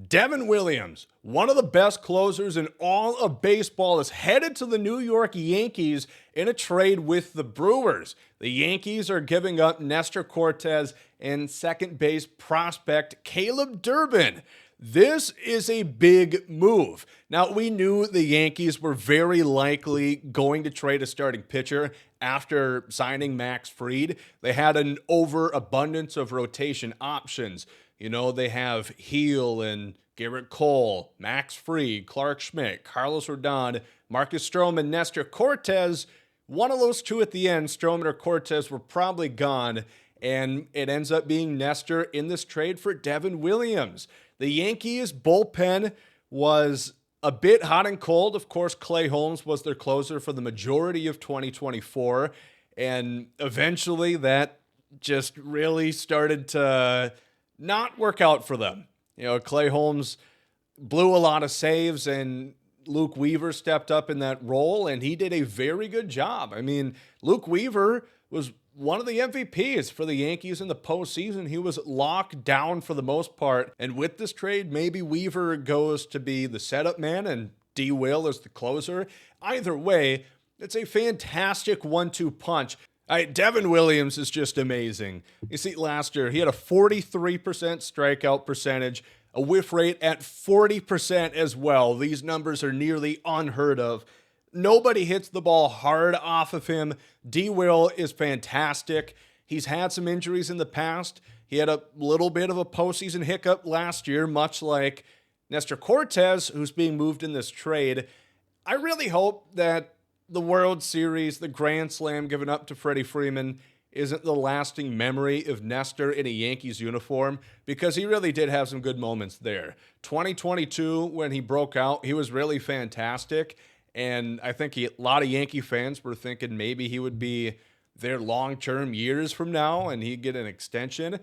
Devin Williams, one of the best closers in all of baseball, is headed to the New York Yankees in a trade with the Brewers. The Yankees are giving up Nestor Cortes and second base prospect Caleb Durbin. This is a big move. Now, we knew the Yankees were very likely going to trade a starting pitcher after signing Max Fried. They had an overabundance of rotation options. You know, they have Heel and Garrett Cole, Max Fried, Clark Schmidt, Carlos Rodon, Marcus Stroman, Nestor Cortes. One of those two at the end, Stroman or Cortes, were probably gone, and it ends up being Nestor in this trade for Devin Williams. The Yankees' bullpen was a bit hot and cold. Of course, Clay Holmes was their closer for the majority of 2024, and eventually that just really started to not work out for them. You know, Clay Holmes blew a lot of saves, and Luke Weaver stepped up in that role, and he did a very good job. I mean, Luke Weaver was one of the MVPs for the Yankees in the postseason. He was locked down for the most part, and with this trade, maybe Weaver goes to be the setup man and D. Will is the closer. Either way, it's a fantastic 1-2 punch. Devin Williams is just amazing. You see, last year, he had a 43% strikeout percentage, a whiff rate at 40% as well. These numbers are nearly unheard of. Nobody hits the ball hard off of him. D. Will is fantastic. He's had some injuries in the past. He had a little bit of a postseason hiccup last year, much like Nestor Cortes, who's being moved in this trade. I really hope that the World Series, the Grand Slam given up to Freddie Freeman, isn't the lasting memory of Nestor in a Yankees uniform, because he really did have some good moments there. 2022, when he broke out, he was really fantastic, and I think a lot of Yankee fans were thinking maybe he would be there long-term years from now and he'd get an extension.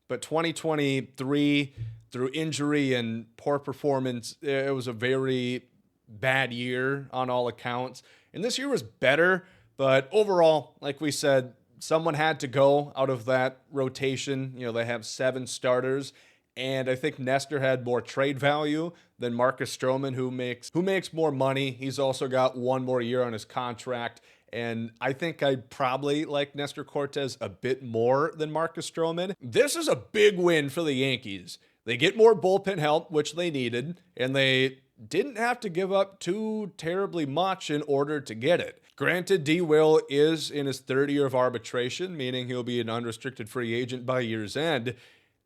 But 2023, through injury and poor performance, it was a very bad year on all accounts. And this year was better, but overall, like we said, someone had to go out of that rotation. You know, they have 7 starters, and I think Nestor had more trade value than Marcus Stroman, who makes more money. He's also got 1 more year on his contract, and I think I'd probably like Nestor Cortes a bit more than Marcus Stroman. This is a big win for the Yankees. They get more bullpen help, which they needed, and they didn't have to give up too terribly much in order to get it. Granted, D. Will is in his 3rd year of arbitration, meaning he'll be an unrestricted free agent by year's end.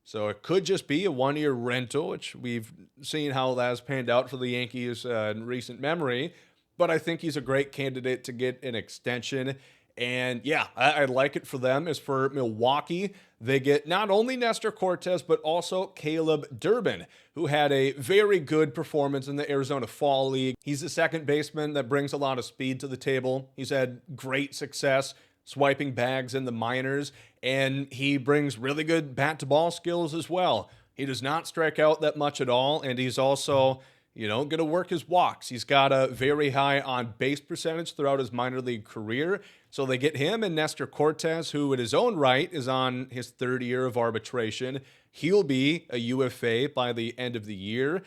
So it could just be a 1-year rental, which we've seen how that has panned out for the Yankees in recent memory. But I think he's a great candidate to get an extension. And yeah, I like it for them. As for Milwaukee, they get not only Nestor Cortes, but also Caleb Durbin, who had a very good performance in the Arizona Fall League. He's a second baseman that brings a lot of speed to the table. He's had great success swiping bags in the minors, and he brings really good bat-to-ball skills as well. He does not strike out that much at all, and he's also, you know, going to work his walks. He's got a very high on-base percentage throughout his minor league career. So they get him and Nestor Cortes, who in his own right is on his 3rd year of arbitration. He'll be a UFA by the end of the year.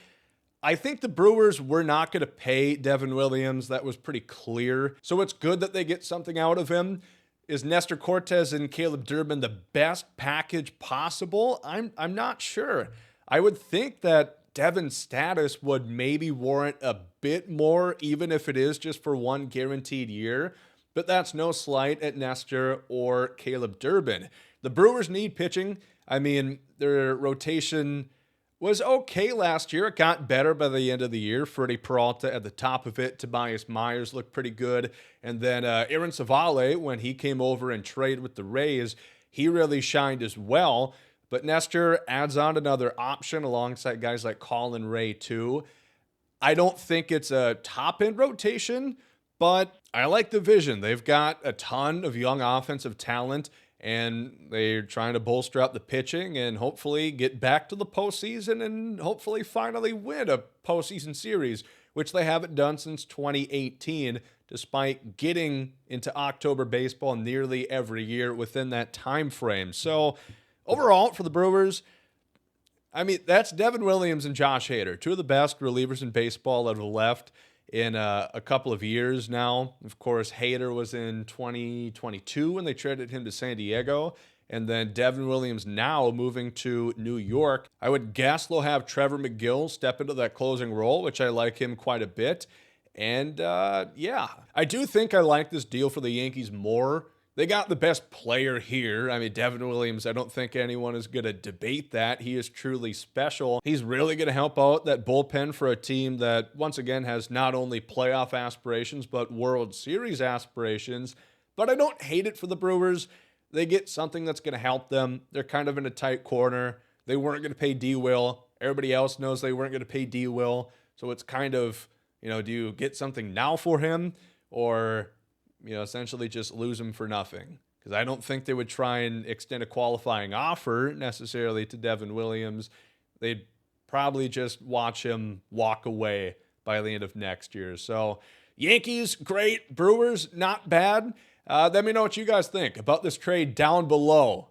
I think the Brewers were not going to pay Devin Williams. That was pretty clear. So it's good that they get something out of him. Is Nestor Cortes and Caleb Durbin the best package possible? I'm not sure. I would think that Devin's status would maybe warrant a bit more, even if it is just for 1 guaranteed year. But that's no slight at Nestor or Caleb Durbin. The Brewers need pitching. I mean, their rotation was okay last year. It got better by the end of the year. Freddie Peralta at the top of it. Tobias Myers looked pretty good. And then Aaron Savale, when he came over and traded with the Rays, he really shined as well. But Nestor adds on another option alongside guys like Colin Ray too. I don't think it's a top-end rotation, but I like the vision. They've got a ton of young offensive talent, and they're trying to bolster up the pitching and hopefully get back to the postseason and hopefully finally win a postseason series, which they haven't done since 2018, despite getting into October baseball nearly every year within that time frame. So overall, for the Brewers, I mean, that's Devin Williams and Josh Hader, two of the best relievers in baseball that have left in a couple of years now. Of course, Hader was in 2022 when they traded him to San Diego. And then Devin Williams now moving to New York. I would guess they'll have Trevor McGill step into that closing role, which I like him quite a bit. And yeah, I do think I like this deal for the Yankees more. They got the best player here. I mean, Devin Williams, I don't think anyone is going to debate that. He is truly special. He's really going to help out that bullpen for a team that, once again, has not only playoff aspirations, but World Series aspirations. But I don't hate it for the Brewers. They get something that's going to help them. They're kind of in a tight corner. They weren't going to pay D-Will. Everybody else knows they weren't going to pay D-Will. So it's kind of, do you get something now for him, or essentially just lose him for nothing? Because I don't think they would try and extend a qualifying offer necessarily to Devin Williams. They'd probably just watch him walk away by the end of next year. So Yankees, great. Brewers, not bad. Let me know what you guys think about this trade down below.